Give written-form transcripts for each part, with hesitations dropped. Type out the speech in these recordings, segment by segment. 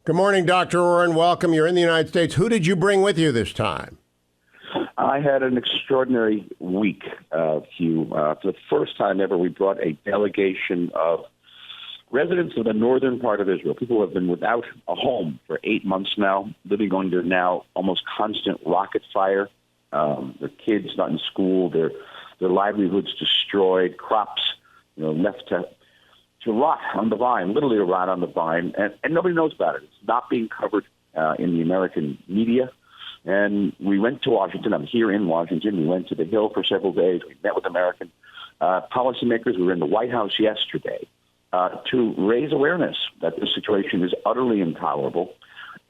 Good morning, Dr. Oren. Welcome. You're in the United States. Who did you bring with you this time? I had an extraordinary week, Hugh. For the first time ever, we brought a delegation of residents of the northern part of Israel, people who have been without a home for 8 months now, living under now almost constant rocket fire. Their kids not in school, their livelihoods destroyed, crops left to rot on the vine, literally to rot on the vine, and nobody knows about it. It's not being covered in the American media. And we went to Washington. I'm here in Washington. We went to the Hill for several days. We met with American policymakers. We were in the White House yesterday to raise awareness that this situation is utterly intolerable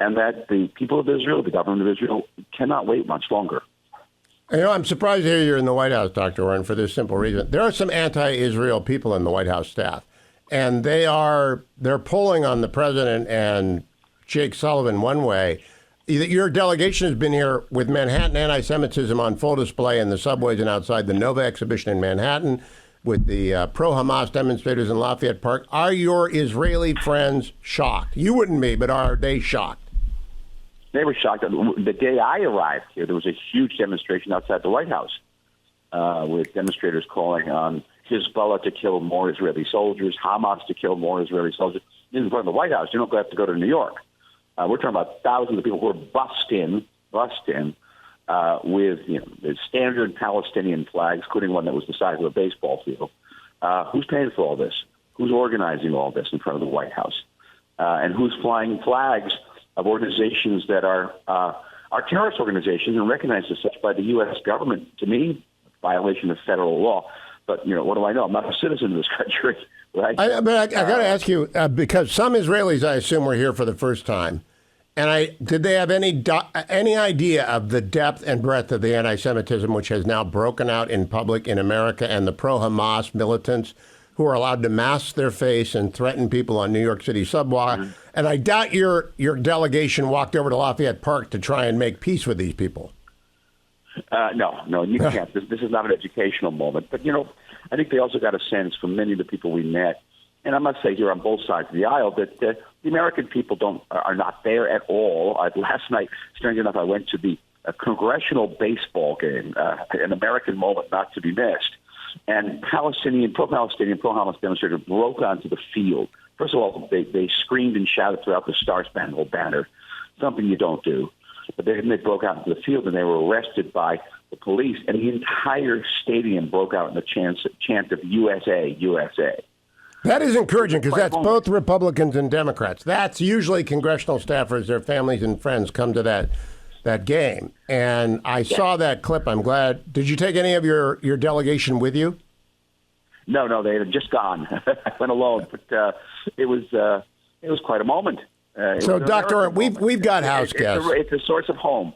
and that the people of Israel, the government of Israel, cannot wait much longer. I'm surprised to hear you're in the White House, Dr. Oren, for this simple reason. There are some anti-Israel people in the White House staff, and they're pulling on the president and Jake Sullivan one way. Your delegation has been here with Manhattan anti-Semitism on full display in the subways and outside the Nova exhibition in Manhattan with the pro-Hamas demonstrators in Lafayette Park. Are your Israeli friends shocked? You wouldn't be, but are they shocked? They were shocked. The day I arrived here, there was a huge demonstration outside the White House with demonstrators calling on Hezbollah to kill more Israeli soldiers, Hamas to kill more Israeli soldiers. In front of the White House, you don't have to go to New York. We're talking about thousands of people who are bussed in with the standard Palestinian flags, including one that was the size of a baseball field. Who's paying for all this? Who's organizing all this in front of the White House? And who's flying flags of organizations that are terrorist organizations and recognized as such by the U.S. government? To me, violation of federal law. But, what do I know? I'm not a citizen of this country. Right? I got to ask you, because some Israelis, I assume, were here for the first time. And did they have any idea of the depth and breadth of the anti-Semitism, which has now broken out in public in America, and the pro-Hamas militants who are allowed to mask their face and threaten people on New York City subway? Mm-hmm. And I doubt your delegation walked over to Lafayette Park to try and make peace with these people. No, you can't. This is not an educational moment. But, I think they also got a sense from many of the people we met, and I must say here on both sides of the aisle, that the American people are not there at all. Last night, strange enough, I went to a congressional baseball game, an American moment not to be missed. And pro-Palestinian, pro-Hamas demonstrators broke onto the field. First of all, they screamed and shouted throughout the Star-Spangled Banner, something you don't do. But then they broke out into the field and they were arrested by the police, and the entire stadium broke out in a chant of USA, USA. That is encouraging, because that's both Republicans and Democrats. That's usually congressional staffers, their families and friends come to that game. And I saw that clip. I'm glad. Did you take any of your delegation with you? No, they had just gone. I went alone, but it was quite a moment. So, Doctor, we've got house guests. It's a source of hope.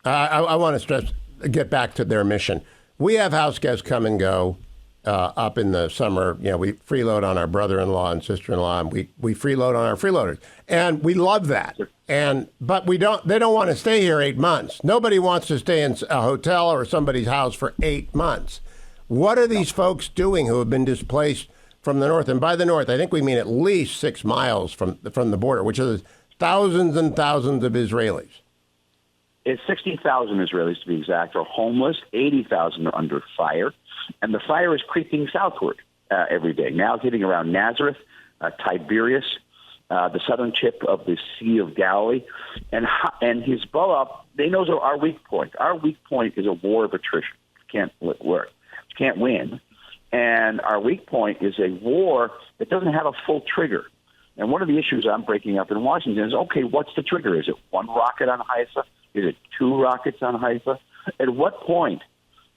I want to get back to their mission. We have house guests come and go up in the summer. We freeload on our brother-in-law and sister-in-law, and we freeload on our freeloaders, and we love that. But they don't want to stay here 8 months. Nobody wants to stay in a hotel or somebody's house for 8 months. What are these folks doing who have been displaced from the north? And by the north, I think we mean at least 6 miles from the border, which is thousands and thousands of Israelis. It's 60,000 Israelis, to be exact, are homeless. 80,000 are under fire. And the fire is creeping southward every day. Now hitting around Nazareth, Tiberias, the southern tip of the Sea of Galilee. And Hezbollah, they know our weak point. Our weak point is a war of attrition. Can't win. And our weak point is a war that doesn't have a full trigger. And one of the issues I'm breaking up in Washington is, okay, what's the trigger? Is it one rocket on Haifa? Is it 2 rockets on Haifa? At what point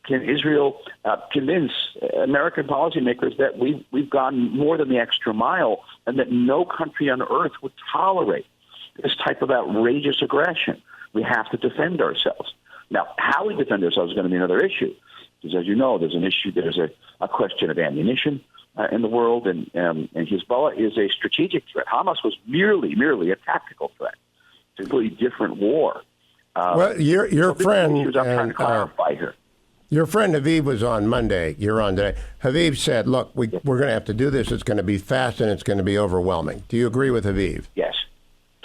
can Israel convince American policymakers that we've gone more than the extra mile and that no country on earth would tolerate this type of outrageous aggression? We have to defend ourselves. Now, how we defend ourselves is going to be another issue. Because as you know, there's a question of ammunition in the world, and Hezbollah is a strategic threat. Hamas was merely a tactical threat. It's a completely different war. Well, your friend, I'm trying to clarify here. Your friend Haviv was on Monday. You're on today. Haviv said, look, we're going to have to do this. It's going to be fast and it's going to be overwhelming. Do you agree with Haviv? Yes.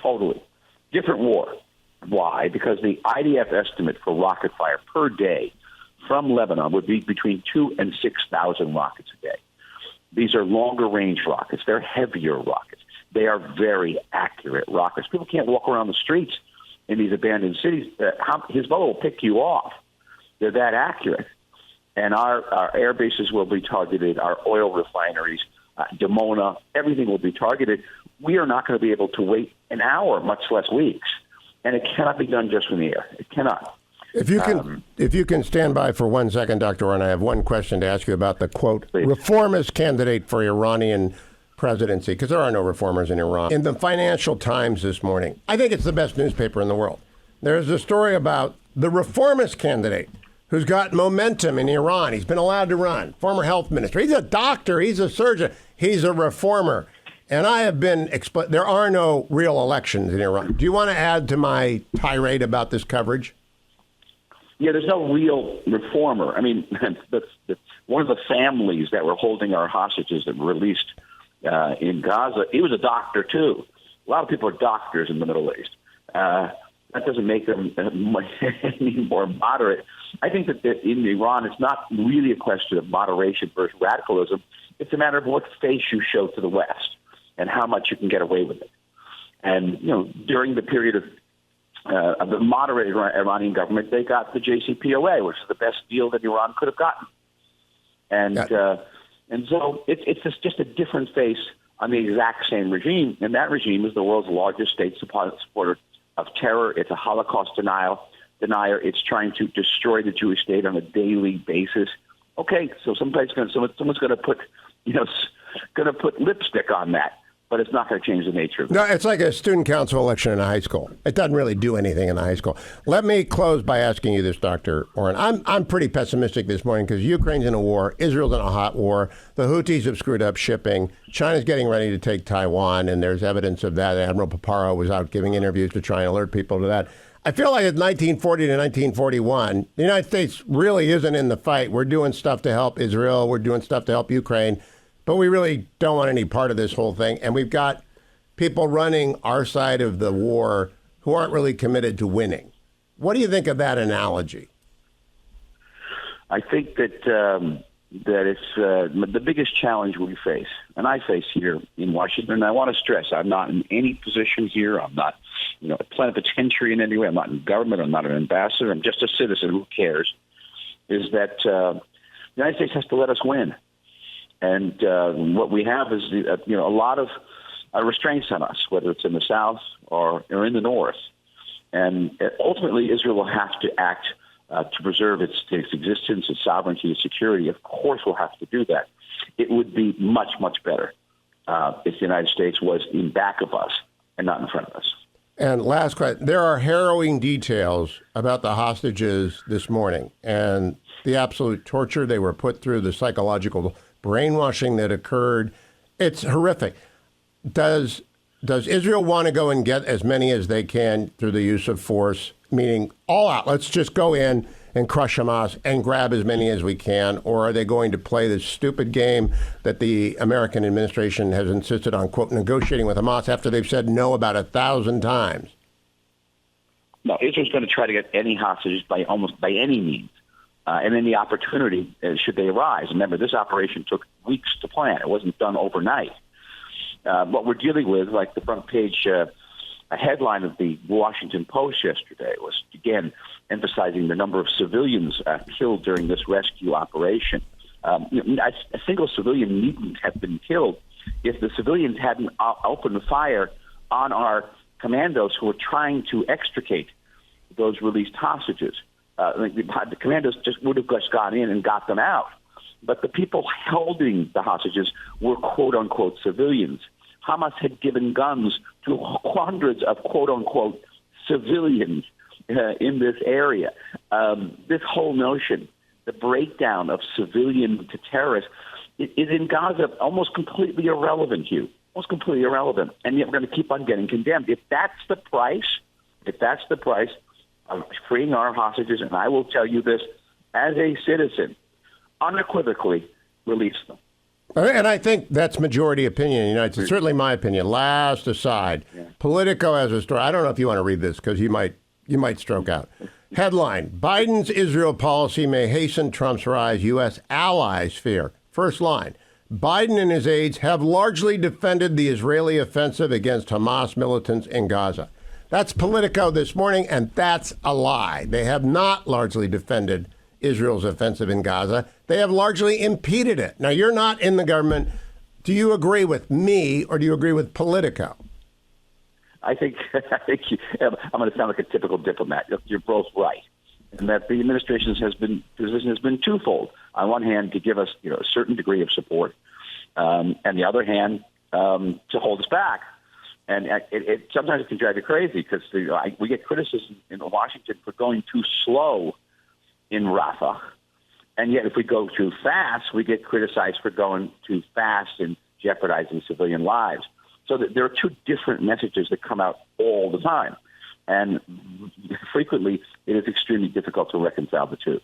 Totally. Different war. Why? Because the IDF estimate for rocket fire per day from Lebanon would be between 2,000 and 6,000 rockets a day. These are longer range rockets. They're heavier rockets. They are very accurate rockets. People can't walk around the streets in these abandoned cities. Hezbollah will pick you off. They're that accurate. And our air bases will be targeted, our oil refineries, Dimona, everything will be targeted. We are not going to be able to wait an hour, much less weeks. And it cannot be done just from the air. It cannot. If you can stand by for 1 second, Dr. Oren, I have one question to ask you about the, quote, please, reformist candidate for Iranian presidency, because there are no reformers in Iran. In the Financial Times this morning, I think it's the best newspaper in the world. There's a story about the reformist candidate who's got momentum in Iran. He's been allowed to run. Former health minister. He's a doctor. He's a surgeon. He's a reformer. And I have been there are no real elections in Iran. Do you want to add to my tirade about this coverage? Yeah, there's no real reformer. I mean, that's one of the families that were holding our hostages that were released in Gaza. He was a doctor, too. A lot of people are doctors in the Middle East. That doesn't make them any more moderate. I think that in Iran, it's not really a question of moderation versus radicalism. It's a matter of what face you show to the West and how much you can get away with it. And, during the period of the moderate Iranian government, they got the JCPOA, which is the best deal that Iran could have gotten. And so it's just a different face on the exact same regime. And that regime is the world's largest state supporter of terror. It's a Holocaust denier. It's trying to destroy the Jewish state on a daily basis. Okay, so someone's going to put, going to put lipstick on that. But it's not going to change the nature of it. No, it's like a student council election in a high school. It doesn't really do anything in a high school. Let me close by asking you this, Dr. Oren. I'm pretty pessimistic this morning because Ukraine's in a war. Israel's in a hot war. The Houthis have screwed up shipping. China's getting ready to take Taiwan, and there's evidence of that. Admiral Paparo was out giving interviews to try and alert people to that. I feel like in 1940 to 1941, the United States really isn't in the fight. We're doing stuff to help Israel. We're doing stuff to help Ukraine. But we really don't want any part of this whole thing. And we've got people running our side of the war who aren't really committed to winning. What do you think of that analogy? I think that it's the biggest challenge we face, and I face here in Washington. And I want to stress, I'm not in any position here. I'm not, a plenipotentiary in any way. I'm not in government. I'm not an ambassador. I'm just a citizen who cares. Is that the United States has to let us win. And what we have is, a lot of restraints on us, whether it's in the South or in the North. And ultimately, Israel will have to act to preserve its existence, its sovereignty, its security. Of course, we'll have to do that. It would be much, much better if the United States was in back of us and not in front of us. And last question, there are harrowing details about the hostages this morning and the absolute torture they were put through, the psychological brainwashing that occurred. It's horrific. Does Israel want to go and get as many as they can through the use of force, meaning all out? Let's just go in and crush Hamas and grab as many as we can? Or are they going to play this stupid game that the American administration has insisted on, quote, negotiating with Hamas after they've said no about 1,000 times? No, Israel's going to try to get any hostages by any means. And then the opportunity, should they arise. Remember, this operation took weeks to plan. It wasn't done overnight. What we're dealing with, like the front page a headline of the Washington Post yesterday, was, again, emphasizing the number of civilians killed during this rescue operation. A single civilian needn't have been killed if the civilians hadn't opened fire on our commandos who were trying to extricate those released hostages. The commandos would have just gone in and got them out. But the people holding the hostages were quote-unquote civilians. Hamas had given guns to hundreds of quote-unquote civilians in this area. This whole notion, the breakdown of civilian to terrorists, is in Gaza almost completely irrelevant, Hugh. Almost completely irrelevant. And yet we're going to keep on getting condemned. If that's the price of freeing our hostages, and I will tell you this, as a citizen, unequivocally release them. And I think that's majority opinion in the United States. Certainly my opinion. Last aside, Politico has a story. I don't know if you want to read this because you might stroke out. Headline: Biden's Israel policy may hasten Trump's rise, U.S. allies fear. First line: Biden and his aides have largely defended the Israeli offensive against Hamas militants in Gaza. That's Politico this morning, and that's a lie. They have not largely defended Israel's offensive in Gaza. They have largely impeded it. Now, you're not in the government. Do you agree with me or do you agree with Politico? I think I'm going to sound like a typical diplomat. You're both right, and that the administration's position has been twofold. On one hand, to give us a certain degree of support, and the other hand, to hold us back. And it sometimes it can drive you crazy because we get criticism in Washington for going too slow in Rafah, and yet if we go too fast, we get criticized for going too fast and jeopardizing civilian lives. So there are two different messages that come out all the time, and frequently it is extremely difficult to reconcile the two.